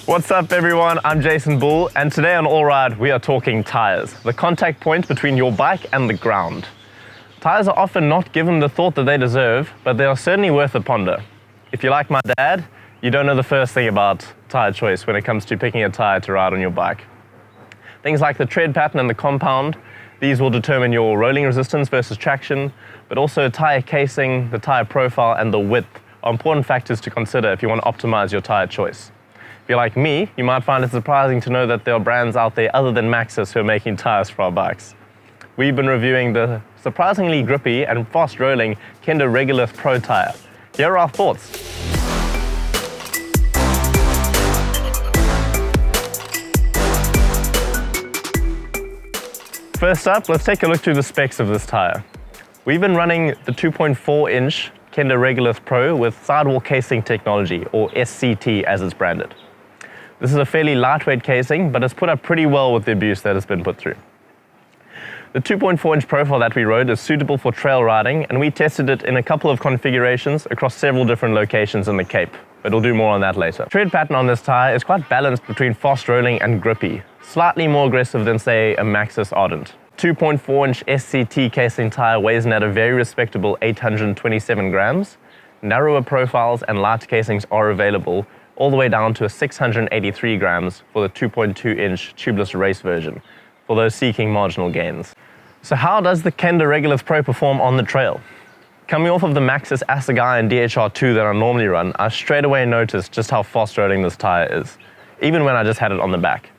What's up everyone, I'm Jason Bull, and today on All Ride we are talking tyres, the contact point between your bike and the ground. Tyres are often not given the thought that they deserve, but they are certainly worth a ponder. If you're like my dad, you don't know the first thing about tyre choice when it comes to picking a tyre to ride on your bike. Things like the tread pattern and the compound, these will determine your rolling resistance versus traction, but also tyre casing, the tyre profile and the width are important factors to consider if you want to optimize your tyre choice. If you're like me, you might find it surprising to know that there are brands out there other than Maxxis who are making tyres for our bikes. We've been reviewing the surprisingly grippy and fast rolling KENDA Regolith Pro tyre. Here are our thoughts. First up, let's take a look through the specs of this tyre. We've been running the 2.4-inch KENDA Regolith Pro with sidewall casing technology, or SCT as it's branded. This is a fairly lightweight casing, but it's put up pretty well with the abuse that has been put through. The 2.4-inch profile that we rode is suitable for trail riding, and we tested it in a couple of configurations across several different locations in the Cape, but we'll do more on that later. Tread pattern on this tyre is quite balanced between fast rolling and grippy, slightly more aggressive than say a Maxxis Ardent. 2.4-inch SCT casing tyre weighs in at a very respectable 827 grams. Narrower profiles and light casings are available, all the way down to 683 grams for the 2.2-inch tubeless race version, for those seeking marginal gains. So how does the KENDA Regolith Pro perform on the trail? Coming off of the Maxxis Assegai and DHR2 that I normally run, I straight away noticed just how fast rolling this tyre is, even when I just had it on the back.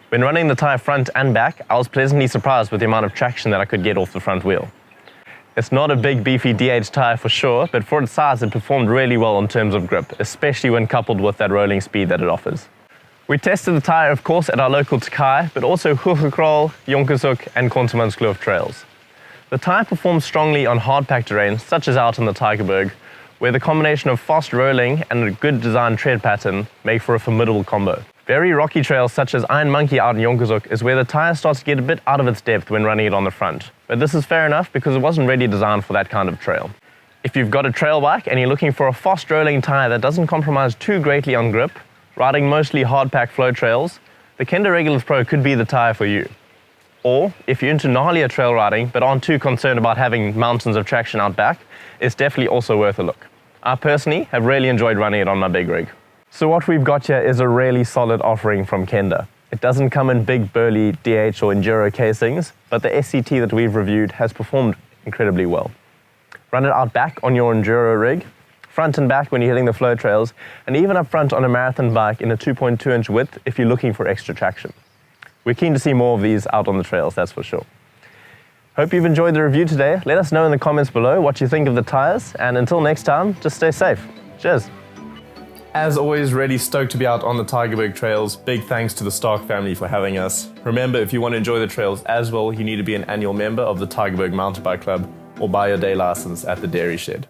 When running the tyre front and back, I was pleasantly surprised with the amount of traction that I could get off the front wheel. It's not a big beefy DH tyre for sure, but for its size it performed really well in terms of grip, especially when coupled with that rolling speed that it offers. We tested the tyre of course at our local Tyre, but also Hooggekrol, Jonkershoek and Kontemannskloof trails. The tyre performs strongly on hard-packed terrain such as out in the Tygerberg, where the combination of fast rolling and a good designed tread pattern make for a formidable combo. Very rocky trails such as Iron Monkey out in Jonkershoek is where the tyre starts to get a bit out of its depth when running it on the front. But this is fair enough because it wasn't really designed for that kind of trail. If you've got a trail bike and you're looking for a fast rolling tyre that doesn't compromise too greatly on grip, riding mostly hard-packed flow trails, the KENDA Regolith Pro could be the tyre for you. Or, if you're into gnarlier trail riding but aren't too concerned about having mountains of traction out back, it's definitely also worth a look. I personally have really enjoyed running it on my big rig. So what we've got here is a really solid offering from KENDA. It doesn't come in big burly DH or Enduro casings, but the SCT that we've reviewed has performed incredibly well. Run it out back on your Enduro rig, front and back when you're hitting the flow trails, and even up front on a marathon bike in a 2.2-inch width if you're looking for extra traction. We're keen to see more of these out on the trails, that's for sure. Hope you've enjoyed the review today. Let us know in the comments below what you think of the tyres, and until next time, just stay safe. Cheers. As always, really stoked to be out on the Tygerberg trails. Big thanks to the Stark family for having us. Remember, if you want to enjoy the trails as well, you need to be an annual member of the Tygerberg Mountain Bike Club or buy your day license at the Dairy Shed.